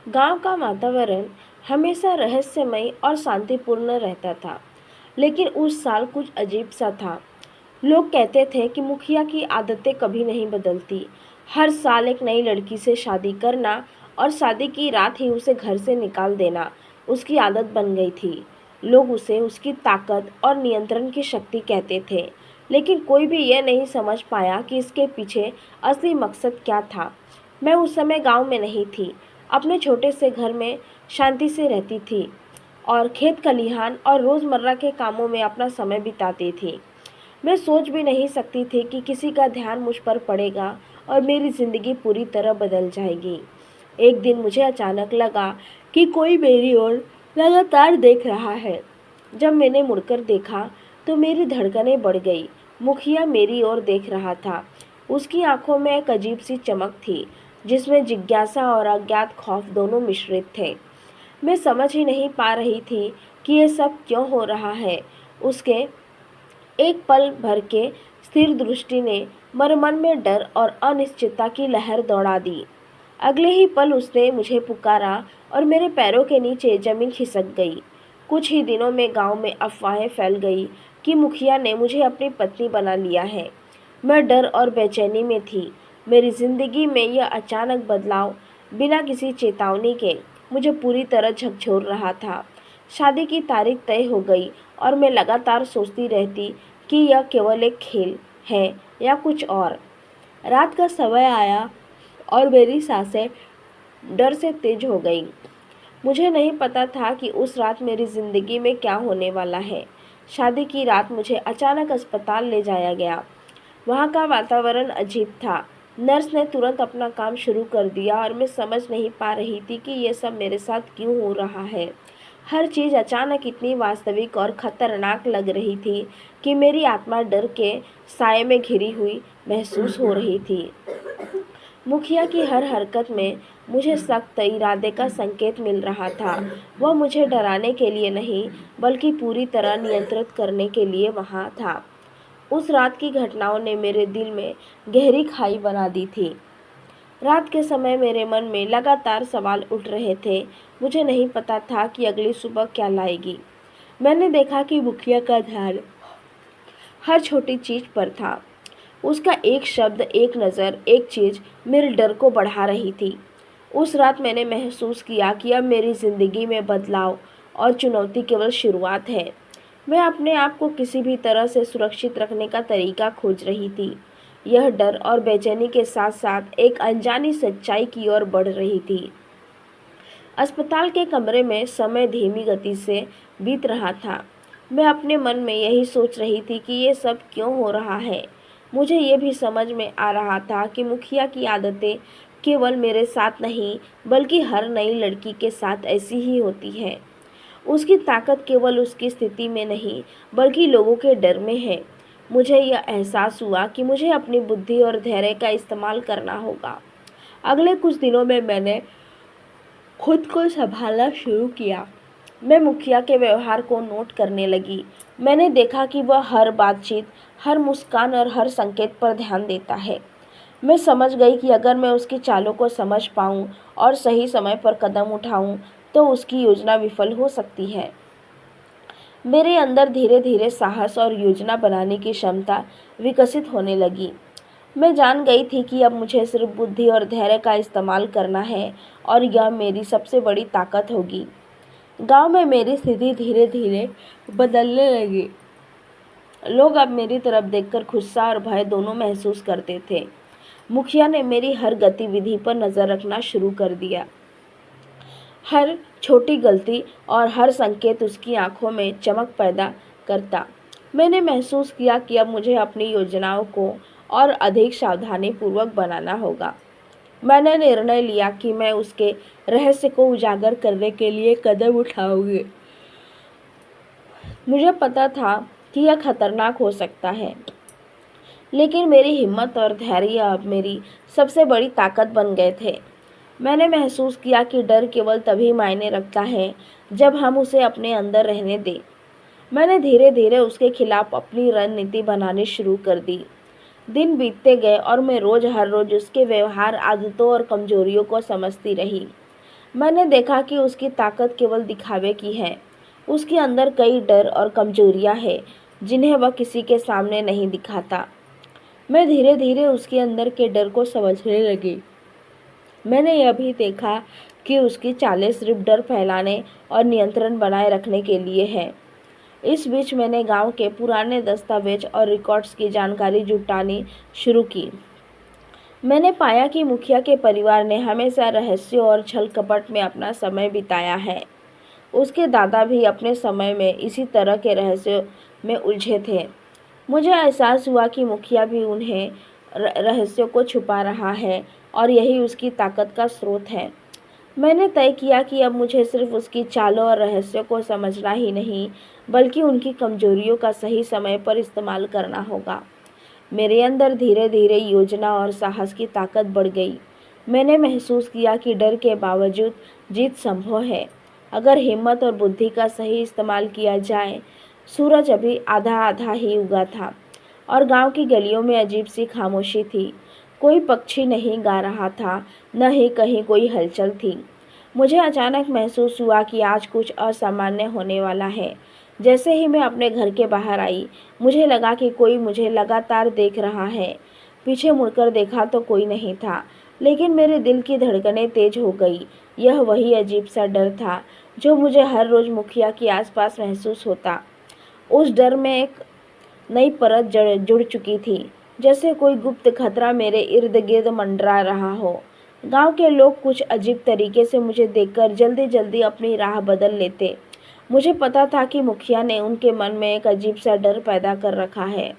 गांव का वातावरण हमेशा रहस्यमय और शांतिपूर्ण रहता था, लेकिन उस साल कुछ अजीब सा था। लोग कहते थे कि मुखिया की आदतें कभी नहीं बदलती। हर साल एक नई लड़की से शादी करना और शादी की रात ही उसे घर से निकाल देना उसकी आदत बन गई थी। लोग उसे उसकी ताकत और नियंत्रण की शक्ति कहते थे, लेकिन कोई भी यह नहीं समझ पाया कि इसके पीछे असली मकसद क्या था। मैं उस समय गांव में नहीं थी, अपने छोटे से घर में शांति से रहती थी और खेत खलिहान और रोज़मर्रा के कामों में अपना समय बिताती थी। मैं सोच भी नहीं सकती थी कि किसी का ध्यान मुझ पर पड़ेगा और मेरी ज़िंदगी पूरी तरह बदल जाएगी। एक दिन मुझे अचानक लगा कि कोई मेरी ओर लगातार देख रहा है। जब मैंने मुड़कर देखा तो मेरी धड़कनें बढ़ गई। मुखिया मेरी ओर देख रहा था। उसकी आंखों में एक अजीब सी चमक थी, जिसमें जिज्ञासा और अज्ञात खौफ दोनों मिश्रित थे। मैं समझ ही नहीं पा रही थी कि ये सब क्यों हो रहा है। उसके एक पल भर के स्थिर दृष्टि ने मेरे मन में डर और अनिश्चितता की लहर दौड़ा दी। अगले ही पल उसने मुझे पुकारा और मेरे पैरों के नीचे जमीन खिसक गई। कुछ ही दिनों में गांव में अफवाहें फैल गई कि मुखिया ने मुझे अपनी पत्नी बना लिया है। मैं डर और बेचैनी में थी। मेरी जिंदगी में यह अचानक बदलाव बिना किसी चेतावनी के मुझे पूरी तरह झकझोर रहा था। शादी की तारीख तय हो गई और मैं लगातार सोचती रहती कि यह केवल एक खेल है या कुछ और। रात का समय आया और मेरी सांसें डर से तेज हो गईं। मुझे नहीं पता था कि उस रात मेरी ज़िंदगी में क्या होने वाला है। शादी की रात मुझे अचानक अस्पताल ले जाया गया। वहाँ का वातावरण अजीब था। नर्स ने तुरंत अपना काम शुरू कर दिया और मैं समझ नहीं पा रही थी कि ये सब मेरे साथ क्यों हो रहा है। हर चीज़ अचानक इतनी वास्तविक और खतरनाक लग रही थी कि मेरी आत्मा डर के साए में घिरी हुई महसूस हो रही थी। मुखिया की हर हरकत में मुझे सख्त इरादे का संकेत मिल रहा था। वह मुझे डराने के लिए नहीं, बल्कि पूरी तरह नियंत्रित करने के लिए वहाँ था। उस रात की घटनाओं ने मेरे दिल में गहरी खाई बना दी थी। रात के समय मेरे मन में लगातार सवाल उठ रहे थे। मुझे नहीं पता था कि अगली सुबह क्या लाएगी। मैंने देखा कि मुखिया का ध्यान हर छोटी चीज पर था। उसका एक शब्द, एक नज़र, एक चीज़ मेरे डर को बढ़ा रही थी। उस रात मैंने महसूस किया कि अब मेरी ज़िंदगी में बदलाव और चुनौती केवल शुरुआत है। मैं अपने आप को किसी भी तरह से सुरक्षित रखने का तरीका खोज रही थी। यह डर और बेचैनी के साथ साथ एक अनजानी सच्चाई की ओर बढ़ रही थी। अस्पताल के कमरे में समय धीमी गति से बीत रहा था। मैं अपने मन में यही सोच रही थी कि ये सब क्यों हो रहा है। मुझे ये भी समझ में आ रहा था कि मुखिया की आदतें केवल मेरे साथ नहीं, बल्कि हर नई लड़की के साथ ऐसी ही होती है। उसकी ताकत केवल उसकी स्थिति में नहीं, बल्कि लोगों के डर में है। मुझे यह एहसास हुआ कि मुझे अपनी बुद्धि और धैर्य का इस्तेमाल करना होगा। अगले कुछ दिनों में मैंने खुद को संभालना शुरू किया। मैं मुखिया के व्यवहार को नोट करने लगी। मैंने देखा कि वह हर बातचीत, हर मुस्कान और हर संकेत पर ध्यान देता है। मैं समझ गई कि अगर मैं उसकी चालों को समझ पाऊँ और सही समय पर कदम उठाऊँ, तो उसकी योजना विफल हो सकती है। मेरे अंदर धीरे धीरे साहस और योजना बनाने की क्षमता विकसित होने लगी। मैं जान गई थी कि अब मुझे सिर्फ बुद्धि और धैर्य का इस्तेमाल करना है और यह मेरी सबसे बड़ी ताकत होगी। गांव में मेरी स्थिति धीरे धीरे बदलने लगी। लोग अब मेरी तरफ देखकर गुस्सा और भय दोनों महसूस करते थे। मुखिया ने मेरी हर गतिविधि पर नज़र रखना शुरू कर दिया। हर छोटी गलती और हर संकेत उसकी आंखों में चमक पैदा करता। मैंने महसूस किया कि अब मुझे अपनी योजनाओं को और अधिक सावधानीपूर्वक बनाना होगा। मैंने निर्णय लिया कि मैं उसके रहस्य को उजागर करने के लिए कदम उठाऊंगी। मुझे पता था कि यह खतरनाक हो सकता है, लेकिन मेरी हिम्मत और धैर्य अब मेरी सबसे बड़ी ताकत बन गए थे। मैंने महसूस किया कि डर केवल तभी मायने रखता है जब हम उसे अपने अंदर रहने दें। मैंने धीरे धीरे उसके खिलाफ अपनी रणनीति बनानी शुरू कर दी। दिन बीतते गए और मैं हर रोज उसके व्यवहार, आदतों और कमजोरियों को समझती रही। मैंने देखा कि उसकी ताकत केवल दिखावे की है। उसके अंदर कई डर और कमजोरियां हैं जिन्हें वह किसी के सामने नहीं दिखाता। मैं धीरे धीरे उसके अंदर के डर को समझने लगी। मैंने यह भी देखा कि उसकी चालें सिर्फ डर फैलाने और नियंत्रण बनाए रखने के लिए है। इस बीच मैंने गांव के पुराने दस्तावेज और रिकॉर्ड्स की जानकारी जुटानी शुरू की। मैंने पाया कि मुखिया के परिवार ने हमेशा रहस्यों और छल कपट में अपना समय बिताया है। उसके दादा भी अपने समय में इसी तरह के रहस्यों में उलझे थे। मुझे एहसास हुआ कि मुखिया भी उन्हें रहस्यों को छुपा रहा है और यही उसकी ताकत का स्रोत है। मैंने तय किया कि अब मुझे सिर्फ उसकी चालों और रहस्यों को समझना ही नहीं, बल्कि उनकी कमजोरियों का सही समय पर इस्तेमाल करना होगा। मेरे अंदर धीरे धीरे योजना और साहस की ताकत बढ़ गई। मैंने महसूस किया कि डर के बावजूद जीत संभव है, अगर हिम्मत और बुद्धि का सही इस्तेमाल किया जाए। सूरज अभी आधा आधा ही उगा था और गांव की गलियों में अजीब सी खामोशी थी। कोई पक्षी नहीं गा रहा था, न ही कहीं कोई हलचल थी। मुझे अचानक महसूस हुआ कि आज कुछ असामान्य होने वाला है। जैसे ही मैं अपने घर के बाहर आई, मुझे लगा कि कोई मुझे लगातार देख रहा है। पीछे मुड़कर देखा तो कोई नहीं था, लेकिन मेरे दिल की धड़कनें तेज हो गई। यह वही अजीब सा डर था जो मुझे हर रोज मुखिया के आसपास महसूस होता। उस डर में एक नई परत जुड़ चुकी थी, जैसे कोई गुप्त खतरा मेरे इर्द गिर्द मंडरा रहा हो। गांव के लोग कुछ अजीब तरीके से मुझे देखकर जल्दी जल्दी अपनी राह बदल लेते। मुझे पता था कि मुखिया ने उनके मन में एक अजीब सा डर पैदा कर रखा है।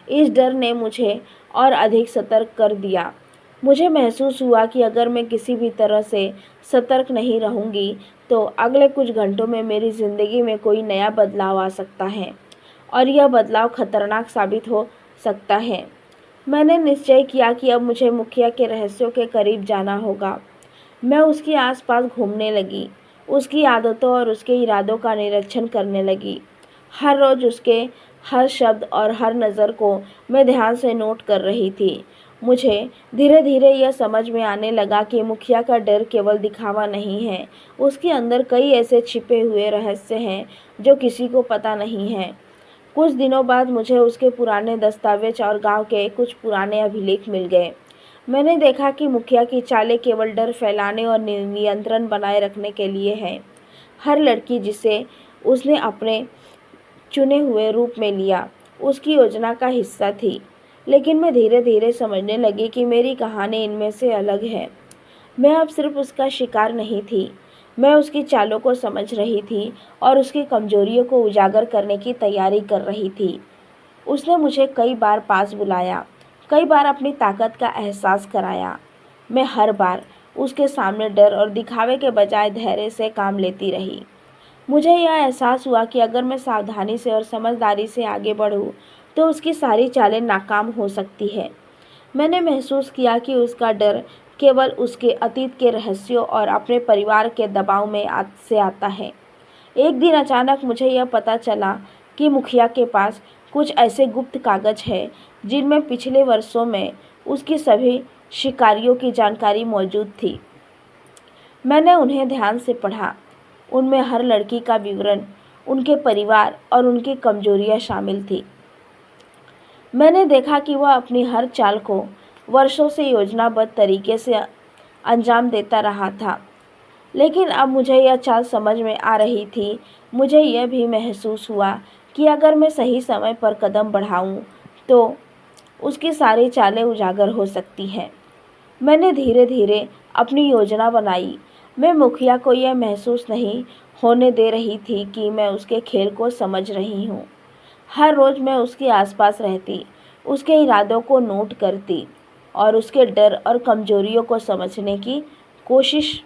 इस डर ने मुझे और अधिक सतर्क कर दिया। मुझे महसूस हुआ कि अगर मैं किसी भी तरह से सतर्क नहीं रहूंगी, तो अगले कुछ घंटों में मेरी ज़िंदगी में कोई नया बदलाव आ सकता है और यह बदलाव खतरनाक साबित हो सकता है। मैंने निश्चय किया कि अब मुझे मुखिया के रहस्यों के करीब जाना होगा। मैं उसके आसपास घूमने लगी, उसकी आदतों और उसके इरादों का निरीक्षण करने लगी। हर रोज़ उसके हर शब्द और हर नज़र को मैं ध्यान से नोट कर रही थी। मुझे धीरे धीरे यह समझ में आने लगा कि मुखिया का डर केवल दिखावा नहीं है, उसके अंदर कई ऐसे छिपे हुए रहस्य हैं जो किसी को पता नहीं है। कुछ दिनों बाद मुझे उसके पुराने दस्तावेज और गांव के कुछ पुराने अभिलेख मिल गए। मैंने देखा कि मुखिया की चालें केवल डर फैलाने और नियंत्रण बनाए रखने के लिए हैं। हर लड़की जिसे उसने अपने चुने हुए रूप में लिया, उसकी योजना का हिस्सा थी। लेकिन मैं धीरे धीरे समझने लगी कि मेरी कहानी इनमें से अलग है। मैं अब सिर्फ उसका शिकार नहीं थी, मैं उसकी चालों को समझ रही थी और उसकी कमजोरियों को उजागर करने की तैयारी कर रही थी। उसने मुझे कई बार पास बुलाया, कई बार अपनी ताकत का एहसास कराया। मैं हर बार उसके सामने डर और दिखावे के बजाय धैर्य से काम लेती रही। मुझे यह एहसास हुआ कि अगर मैं सावधानी से और समझदारी से आगे बढ़ूं, तो उसकी सारी चालें नाकाम हो सकती है। मैंने महसूस किया कि उसका डर केवल उसके अतीत के रहस्यों और अपने परिवार के दबाव में से आता है। एक दिन अचानक मुझे यह पता चला कि मुखिया के पास कुछ ऐसे गुप्त कागज हैं जिनमें पिछले वर्षों में उसकी सभी शिकारियों की जानकारी मौजूद थी। मैंने उन्हें ध्यान से पढ़ा। उनमें हर लड़की का विवरण, उनके परिवार और उनकी कमजोरियां शामिल थी। मैंने देखा कि वह अपनी हर चाल को वर्षों से योजनाबद्ध तरीके से अंजाम देता रहा था। लेकिन अब मुझे यह चाल समझ में आ रही थी। मुझे यह भी महसूस हुआ कि अगर मैं सही समय पर कदम बढ़ाऊं, तो उसकी सारी चालें उजागर हो सकती हैं। मैंने धीरे धीरे अपनी योजना बनाई। मैं मुखिया को यह महसूस नहीं होने दे रही थी कि मैं उसके खेल को समझ रही हूँ। हर रोज़ मैं उसके आसपास रहती, उसके इरादों को नोट करती और उसके डर और कमजोरियों को समझने की कोशिश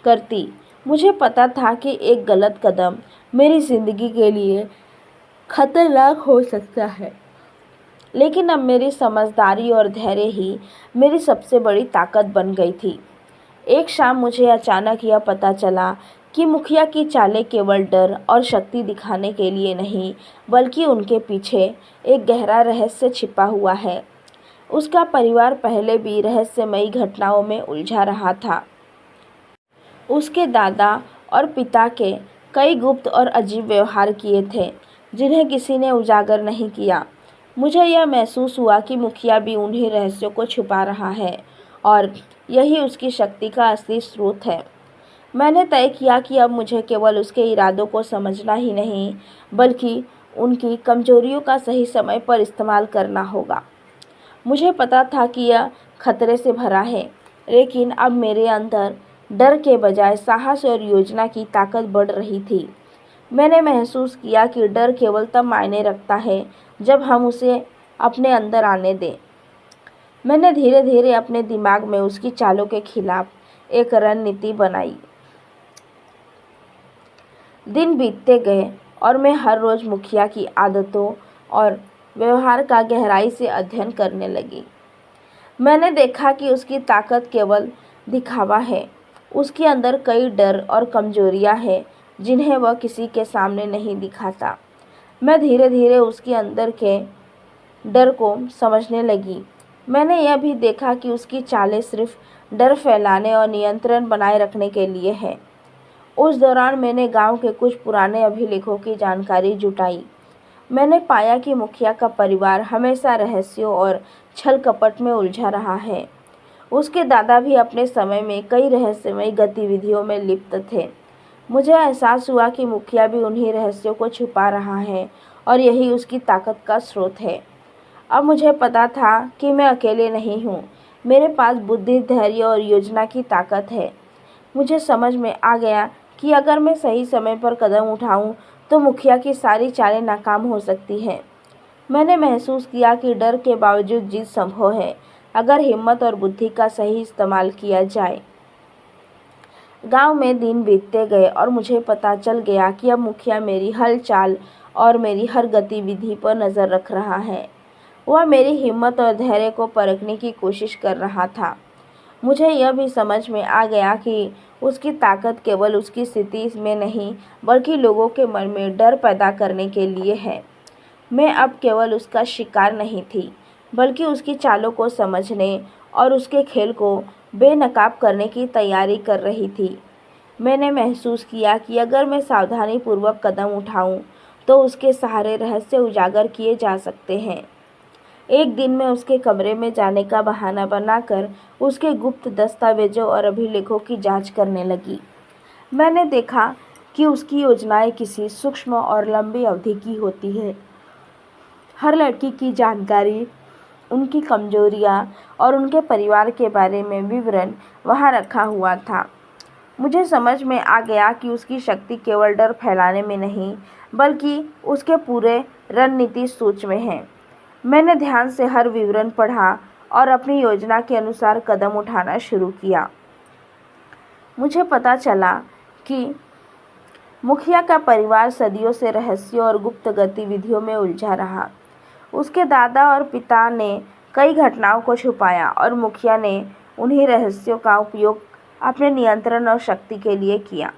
करती। मुझे पता था कि एक गलत कदम मेरी ज़िंदगी के लिए खतरनाक हो सकता है, लेकिन अब मेरी समझदारी और धैर्य ही मेरी सबसे बड़ी ताकत बन गई थी। एक शाम मुझे अचानक यह पता चला कि मुखिया की चालें केवल डर और शक्ति दिखाने के लिए नहीं, बल्कि उनके पीछे एक गहरा रहस्य छिपा हुआ है। उसका परिवार पहले भी रहस्यमयी घटनाओं में उलझा रहा था। उसके दादा और पिता के कई गुप्त और अजीब व्यवहार किए थे जिन्हें किसी ने उजागर नहीं किया। मुझे यह महसूस हुआ कि मुखिया भी उन्हीं रहस्यों को छुपा रहा है और यही उसकी शक्ति का असली स्रोत है। मैंने तय किया कि अब मुझे केवल उसके इरादों को समझना ही नहीं बल्कि उनकी कमजोरियों का सही समय पर इस्तेमाल करना होगा। मुझे पता था कि यह खतरे से भरा है, लेकिन अब मेरे अंदर डर के बजाय साहस और योजना की ताकत बढ़ रही थी। मैंने महसूस किया कि डर केवल तब मायने रखता है जब हम उसे अपने अंदर आने दें। मैंने धीरे धीरे अपने दिमाग में उसकी चालों के खिलाफ एक रणनीति बनाई। दिन बीतते गए और मैं हर रोज़ मुखिया की आदतों और व्यवहार का गहराई से अध्ययन करने लगी। मैंने देखा कि उसकी ताकत केवल दिखावा है। उसके अंदर कई डर और कमजोरियां हैं जिन्हें वह किसी के सामने नहीं दिखाता। मैं धीरे धीरे उसके अंदर के डर को समझने लगी। मैंने यह भी देखा कि उसकी चालें सिर्फ डर फैलाने और नियंत्रण बनाए रखने के लिए है। उस दौरान मैंने गांव के कुछ पुराने अभिलेखों की जानकारी जुटाई। मैंने पाया कि मुखिया का परिवार हमेशा रहस्यों और छल कपट में उलझा रहा है। उसके दादा भी अपने समय में कई रहस्यमयी गतिविधियों में लिप्त थे। मुझे एहसास हुआ कि मुखिया भी उन्हीं रहस्यों को छुपा रहा है और यही उसकी ताकत का स्रोत है। अब मुझे पता था कि मैं अकेले नहीं हूँ। मेरे पास बुद्धि, धैर्य और योजना की ताकत है। मुझे समझ में आ गया कि अगर मैं सही समय पर कदम उठाऊं तो मुखिया की सारी चालें नाकाम हो सकती हैं। मैंने महसूस किया कि डर के बावजूद जीत संभव है अगर हिम्मत और बुद्धि का सही इस्तेमाल किया जाए। गांव में दिन बीतते गए और मुझे पता चल गया कि अब मुखिया मेरी हर चाल और मेरी हर गतिविधि पर नज़र रख रहा है। वह मेरी हिम्मत और धैर्य को परखने की कोशिश कर रहा था। मुझे यह भी समझ में आ गया कि उसकी ताकत केवल उसकी स्थिति में नहीं बल्कि लोगों के मन में डर पैदा करने के लिए है। मैं अब केवल उसका शिकार नहीं थी बल्कि उसकी चालों को समझने और उसके खेल को बेनकाब करने की तैयारी कर रही थी। मैंने महसूस किया कि अगर मैं सावधानीपूर्वक कदम उठाऊं तो उसके सहारे रहस्य उजागर किए जा सकते हैं। एक दिन मैं उसके कमरे में जाने का बहाना बनाकर उसके गुप्त दस्तावेजों और अभिलेखों की जांच करने लगी। मैंने देखा कि उसकी योजनाएं किसी सूक्ष्म और लंबी अवधि की होती है। हर लड़की की जानकारी, उनकी कमजोरियां और उनके परिवार के बारे में विवरण वहां रखा हुआ था। मुझे समझ में आ गया कि उसकी शक्ति केवल डर फैलाने में नहीं बल्कि उसके पूरे रणनीति सोच में है। मैंने ध्यान से हर विवरण पढ़ा और अपनी योजना के अनुसार कदम उठाना शुरू किया। मुझे पता चला कि मुखिया का परिवार सदियों से रहस्यों और गुप्त गतिविधियों में उलझा रहा। उसके दादा और पिता ने कई घटनाओं को छुपाया और मुखिया ने उन्हीं रहस्यों का उपयोग अपने नियंत्रण और शक्ति के लिए किया।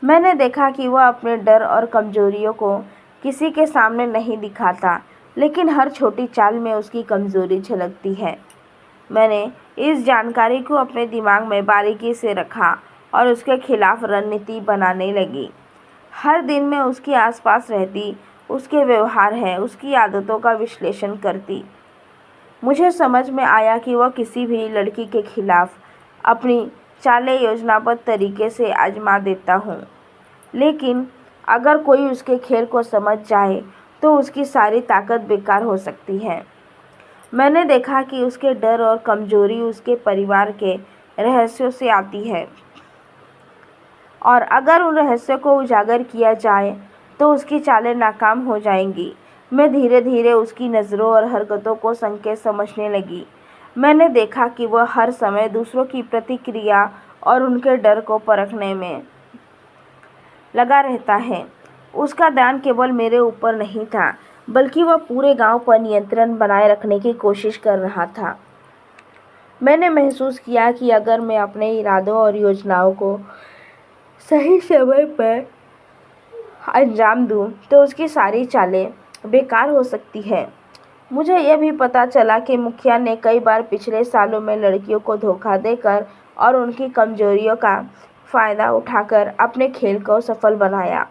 मैंने देखा कि वह अपने डर और कमजोरियों को किसी के सामने नहीं दिखाता, लेकिन हर छोटी चाल में उसकी कमजोरी झलकती है। मैंने इस जानकारी को अपने दिमाग में बारीकी से रखा और उसके खिलाफ रणनीति बनाने लगी। हर दिन मैं उसके आसपास रहती, उसके व्यवहार है, उसकी आदतों का विश्लेषण करती। मुझे समझ में आया कि वह किसी भी लड़की के खिलाफ अपनी चालें योजनाबद्ध तरीके से आजमा देता हूँ, लेकिन अगर कोई उसके खेल को समझ जाए तो उसकी सारी ताकत बेकार हो सकती है। मैंने देखा कि उसके डर और कमजोरी उसके परिवार के रहस्यों से आती है और अगर उन रहस्यों को उजागर किया जाए तो उसकी चालें नाकाम हो जाएंगी। मैं धीरे धीरे उसकी नज़रों और हरकतों को संकेत समझने लगी। मैंने देखा कि वह हर समय दूसरों की प्रतिक्रिया और उनके डर को परखने में लगा रहता है। उसका ध्यान केवल मेरे ऊपर नहीं था बल्कि वह पूरे गांव पर नियंत्रण बनाए रखने की कोशिश कर रहा था। मैंने महसूस किया कि अगर मैं अपने इरादों और योजनाओं को सही समय पर अंजाम दूं तो उसकी सारी चालें बेकार हो सकती है। मुझे यह भी पता चला कि मुखिया ने कई बार पिछले सालों में लड़कियों को धोखा देकर और उनकी कमजोरियों का फ़ायदा उठाकर अपने खेल को सफल बनाया।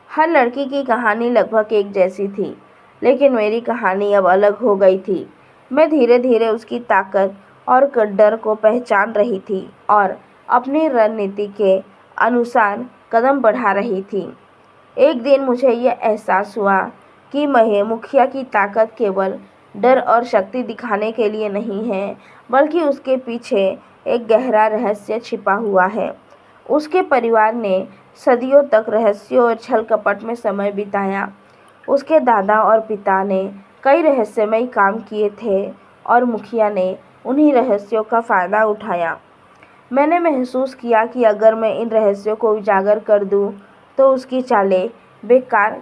हर लड़की की कहानी लगभग एक जैसी थी, लेकिन मेरी कहानी अब अलग हो गई थी। मैं धीरे धीरे उसकी ताकत और डर को पहचान रही थी और अपनी रणनीति के अनुसार कदम बढ़ा रही थी। एक दिन मुझे यह एहसास हुआ कि मुखिया की ताकत केवल डर और शक्ति दिखाने के लिए नहीं है, बल्कि उसके पीछे एक गहरा रहस्य छिपा हुआ है। उसके परिवार ने सदियों तक रहस्यों और छल कपट में समय बिताया। उसके दादा और पिता ने कई रहस्यमय काम किए थे और मुखिया ने उन्हीं रहस्यों का फ़ायदा उठाया। मैंने महसूस किया कि अगर मैं इन रहस्यों को उजागर कर दूं, तो उसकी चालें बेकार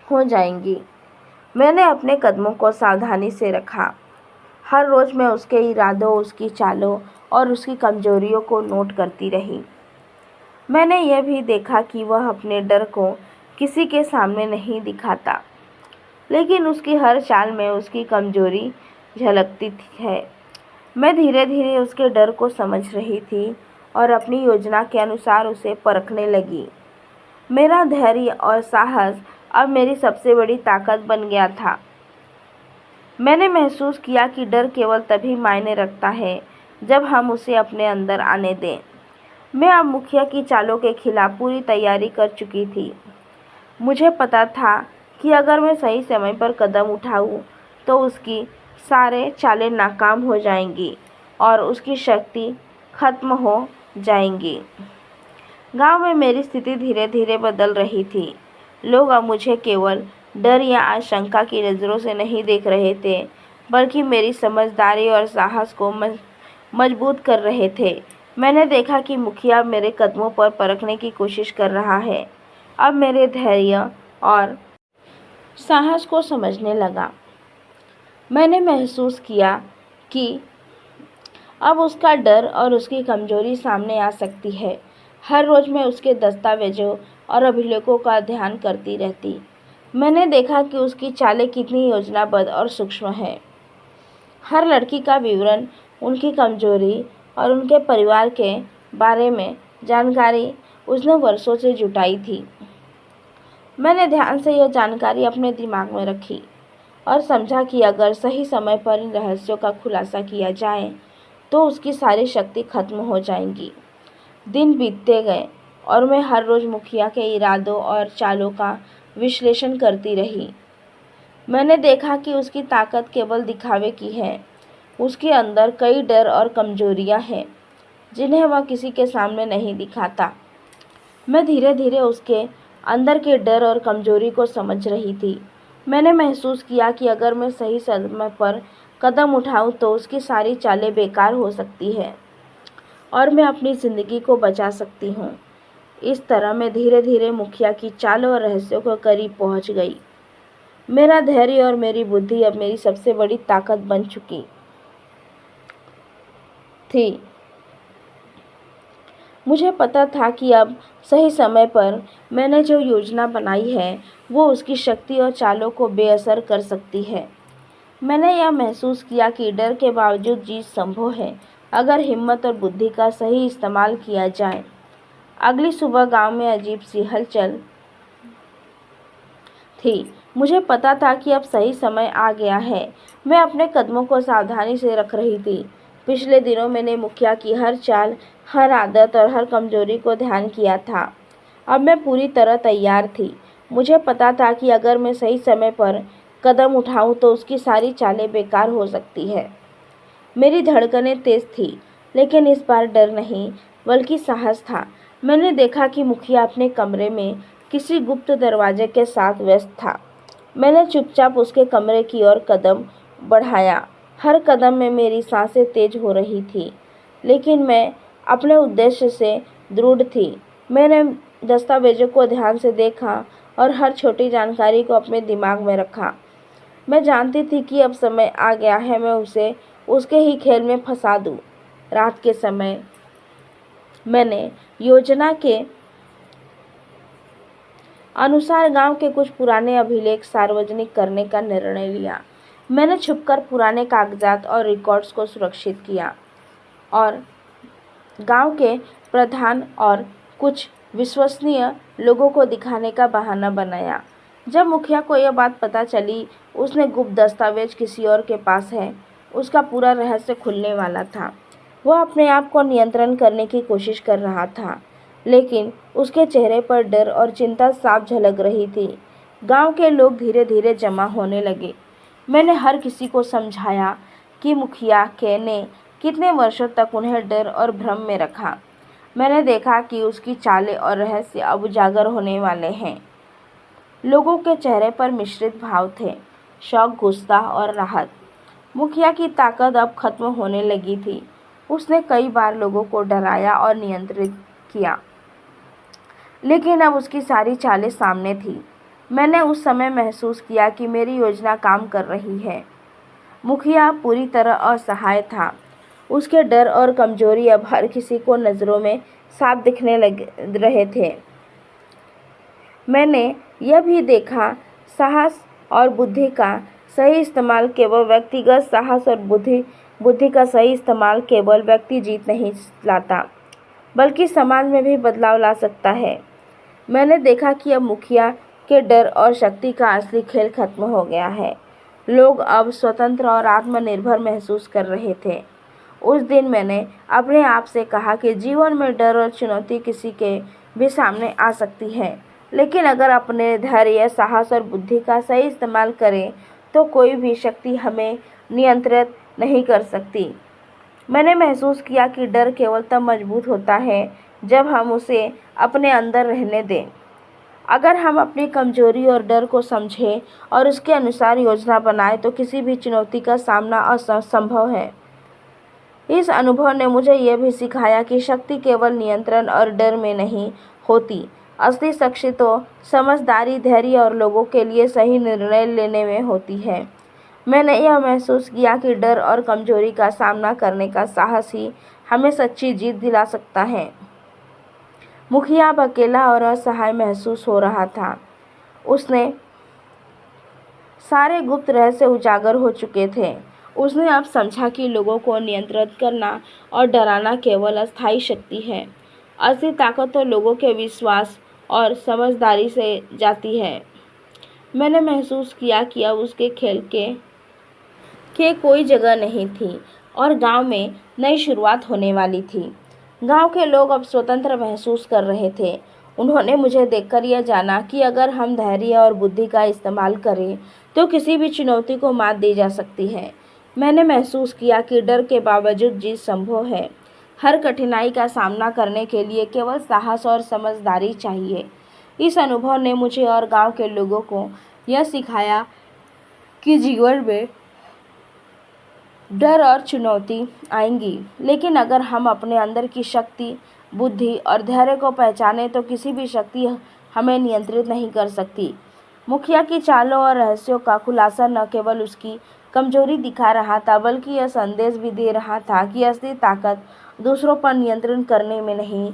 हो जाएंगी। मैंने अपने कदमों को सावधानी से रखा। हर रोज़ मैं उसके इरादों, उसकी चालों और उसकी कमजोरियों को नोट करती रही। मैंने यह भी देखा कि वह अपने डर को किसी के सामने नहीं दिखाता, लेकिन उसकी हर चाल में उसकी कमजोरी झलकती है। मैं धीरे धीरे उसके डर को समझ रही थी और अपनी योजना के अनुसार उसे परखने लगी। मेरा धैर्य और साहस अब मेरी सबसे बड़ी ताकत बन गया था। मैंने महसूस किया कि डर केवल तभी मायने रखता है जब हम उसे अपने अंदर आने दें। मैं अब मुखिया की चालों के खिलाफ पूरी तैयारी कर चुकी थी। मुझे पता था कि अगर मैं सही समय पर कदम उठाऊं, तो उसकी सारे चालें नाकाम हो जाएंगी और उसकी शक्ति खत्म हो जाएंगी। गांव में मेरी स्थिति धीरे धीरे बदल रही थी। लोग अब मुझे केवल डर या आशंका की नज़रों से नहीं देख रहे थे, बल्कि मेरी समझदारी और साहस को मजबूत कर रहे थे। मैंने देखा कि मुखिया मेरे कदमों पर परखने की कोशिश कर रहा है। अब मेरे धैर्य और साहस को समझने लगा। मैंने महसूस किया कि अब उसका डर और उसकी कमजोरी सामने आ सकती है। हर रोज़ मैं उसके दस्तावेजों और अभिलेखों का ध्यान करती रहती। मैंने देखा कि उसकी चालें कितनी योजनाबद्ध और सूक्ष्म हैं। हर लड़की का विवरण, उनकी कमजोरी और उनके परिवार के बारे में जानकारी उसने वर्षों से जुटाई थी। मैंने ध्यान से यह जानकारी अपने दिमाग में रखी और समझा कि अगर सही समय पर इन रहस्यों का खुलासा किया जाए, तो उसकी सारी शक्ति खत्म हो जाएंगी। दिन बीतते गए और मैं हर रोज़ मुखिया के इरादों और चालों का विश्लेषण करती रही। मैंने देखा कि उसकी ताकत केवल दिखावे की है। उसके अंदर कई डर और कमजोरियां हैं, जिन्हें वह किसी के सामने नहीं दिखाता। मैं धीरे धीरे उसके अंदर के डर और कमजोरी को समझ रही थी। मैंने महसूस किया कि अगर मैं सही समय पर कदम उठाऊं, तो उसकी सारी चालें बेकार हो सकती है और मैं अपनी ज़िंदगी को बचा सकती हूँ। इस तरह मैं धीरे धीरे मुखिया की चालों और रहस्यों के करीब पहुँच गई। मेरा धैर्य और मेरी बुद्धि अब मेरी सबसे बड़ी ताकत बन चुकी थी। मुझे पता था कि अब सही समय पर मैंने जो योजना बनाई है, वो उसकी शक्ति और चालों को बेअसर कर सकती है। मैंने यह महसूस किया कि डर के बावजूद जीत संभव है, अगर हिम्मत और बुद्धि का सही इस्तेमाल किया जाए। अगली सुबह गांव में अजीब सी हलचल थी। मुझे पता था कि अब सही समय आ गया है। मैं अपने कदमों को सावधानी से रख रही थी। पिछले दिनों मैंने मुखिया की हर चाल, हर आदत और हर कमजोरी को ध्यान किया था। अब मैं पूरी तरह तैयार थी। मुझे पता था कि अगर मैं सही समय पर कदम उठाऊं, तो उसकी सारी चालें बेकार हो सकती है। मेरी धड़कनें तेज थी, लेकिन इस बार डर नहीं, बल्कि साहस था। मैंने देखा कि मुखिया अपने कमरे में किसी गुप्त दरवाजे के साथ व्यस्त था। मैंने चुपचाप उसके कमरे की ओर कदम बढ़ाया। हर कदम में मेरी सांसें तेज हो रही थी, लेकिन मैं अपने उद्देश्य से दृढ़ थी। मैंने दस्तावेजों को ध्यान से देखा और हर छोटी जानकारी को अपने दिमाग में रखा। मैं जानती थी कि अब समय आ गया है, मैं उसे उसके ही खेल में फंसा दूं। रात के समय मैंने योजना के अनुसार गांव के कुछ पुराने अभिलेख सार्वजनिक करने का निर्णय लिया। मैंने छुपकर पुराने कागजात और रिकॉर्ड्स को सुरक्षित किया और गांव के प्रधान और कुछ विश्वसनीय लोगों को दिखाने का बहाना बनाया। जब मुखिया को यह बात पता चली, उसने गुप्त दस्तावेज किसी और के पास है, उसका पूरा रहस्य खुलने वाला था। वह अपने आप को नियंत्रण करने की कोशिश कर रहा था, लेकिन उसके चेहरे पर डर और चिंता साफ झलक रही थी। गांव के लोग धीरे धीरे जमा होने लगे। मैंने हर किसी को समझाया कि मुखिया के ने कितने वर्षों तक उन्हें डर और भ्रम में रखा। मैंने देखा कि उसकी चालें और रहस्य अब उजागर होने वाले हैं। लोगों के चेहरे पर मिश्रित भाव थे, शौक, गुस्सा और राहत। मुखिया की ताकत अब खत्म होने लगी थी। उसने कई बार लोगों को डराया और नियंत्रित किया, लेकिन अब उसकी सारी चालें सामने थी। मैंने उस समय महसूस किया कि मेरी योजना काम कर रही है। मुखिया पूरी तरह असहाय था। उसके डर और कमजोरी अब हर किसी को नज़रों में साफ दिखने लग रहे थे। मैंने यह भी देखा, साहस और बुद्धि का सही इस्तेमाल केवल व्यक्तिगत साहस और बुद्धि का सही इस्तेमाल केवल व्यक्ति जीत नहीं लाता, बल्कि समाज में भी बदलाव ला सकता है। मैंने देखा कि अब मुखिया के डर और शक्ति का असली खेल खत्म हो गया है। लोग अब स्वतंत्र और आत्मनिर्भर महसूस कर रहे थे। उस दिन मैंने अपने आप से कहा कि जीवन में डर और चुनौती किसी के भी सामने आ सकती है, लेकिन अगर अपने धैर्य, साहस और बुद्धि का सही इस्तेमाल करें तो कोई भी शक्ति हमें नियंत्रित नहीं कर सकती। मैंने महसूस किया कि डर केवल तब मजबूत होता है जब हम उसे अपने अंदर रहने दें। अगर हम अपनी कमजोरी और डर को समझें और उसके अनुसार योजना बनाएं तो किसी भी चुनौती का सामना असंभव है। इस अनुभव ने मुझे यह भी सिखाया कि शक्ति केवल नियंत्रण और डर में नहीं होती। असली शक्ति तो समझदारी, धैर्य और लोगों के लिए सही निर्णय लेने में होती है। मैंने यह महसूस किया कि डर और कमजोरी का सामना करने का साहस ही हमें सच्ची जीत दिला सकता है। मुखिया अब अकेला और असहाय महसूस हो रहा था। उसने सारे गुप्त रहस्य उजागर हो चुके थे। उसने अब समझा कि लोगों को नियंत्रित करना और डराना केवल अस्थायी शक्ति है। असली ताकत तो लोगों के विश्वास और समझदारी से जाती है। मैंने महसूस किया कि अब उसके खेल के कोई जगह नहीं थी और गांव में नई शुरुआत होने वाली थी। गांव के लोग अब स्वतंत्र महसूस कर रहे थे। उन्होंने मुझे देखकर यह जाना कि अगर हम धैर्य और बुद्धि का इस्तेमाल करें तो किसी भी चुनौती को मात दी जा सकती है। मैंने महसूस किया कि डर के बावजूद जीत संभव है। हर कठिनाई का सामना करने के लिए केवल साहस और समझदारी चाहिए। इस अनुभव ने मुझे और गांव के लोगों को यह सिखाया कि जीवन में डर और चुनौती आएंगी, लेकिन अगर हम अपने अंदर की शक्ति, बुद्धि और धैर्य को पहचानें तो किसी भी शक्ति हमें नियंत्रित नहीं कर सकती। मुखिया की चालों और रहस्यों का खुलासा न केवल उसकी कमजोरी दिखा रहा था, बल्कि यह संदेश भी दे रहा था कि असली ताकत दूसरों पर नियंत्रण करने में नहीं,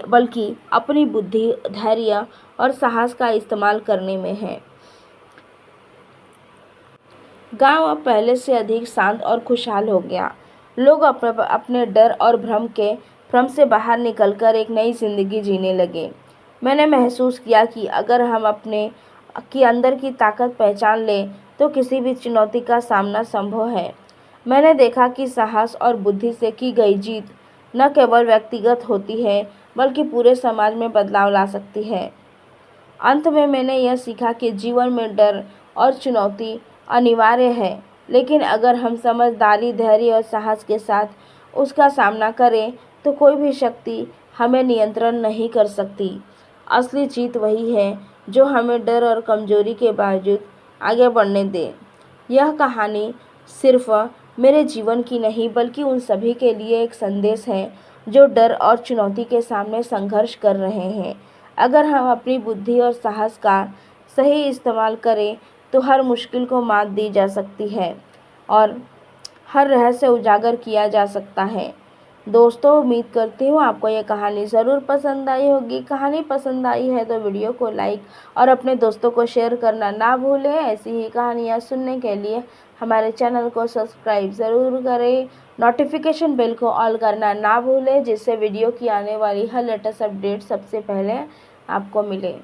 बल्कि अपनी बुद्धि, धैर्य और साहस का इस्तेमाल करने में है। गांव अब पहले से अधिक शांत और खुशहाल हो गया। लोग अपने डर और भ्रम से बाहर निकलकर एक नई जिंदगी जीने लगे। मैंने महसूस किया कि अगर हम अपने अंदर की ताकत पहचान लें तो किसी भी चुनौती का सामना संभव है। मैंने देखा कि साहस और बुद्धि से की गई जीत न केवल व्यक्तिगत होती है, बल्कि पूरे समाज में बदलाव ला सकती है। अंत में मैंने यह सीखा कि जीवन में डर और चुनौती अनिवार्य है, लेकिन अगर हम समझदारी, धैर्य और साहस के साथ उसका सामना करें तो कोई भी शक्ति हमें नियंत्रण नहीं कर सकती। असली जीत वही है जो हमें डर और कमजोरी के बावजूद आगे बढ़ने दे। यह कहानी सिर्फ मेरे जीवन की नहीं, बल्कि उन सभी के लिए एक संदेश है जो डर और चुनौती के सामने संघर्ष कर रहे हैं। अगर हम अपनी बुद्धि और साहस का सही इस्तेमाल करें तो हर मुश्किल को मात दी जा सकती है और हर रहस्य उजागर किया जा सकता है। दोस्तों उम्मीद करती हूँ आपको ये कहानी ज़रूर पसंद आई होगी। कहानी पसंद आई है तो वीडियो को लाइक और अपने दोस्तों को शेयर करना ना भूलें। ऐसी ही कहानियाँ सुनने के लिए हमारे चैनल को सब्सक्राइब ज़रूर करें। नोटिफिकेशन बेल को ऑल करना ना भूलें, जिससे वीडियो की आने वाली हर लेटेस्ट अपडेट सबसे पहले आपको मिले।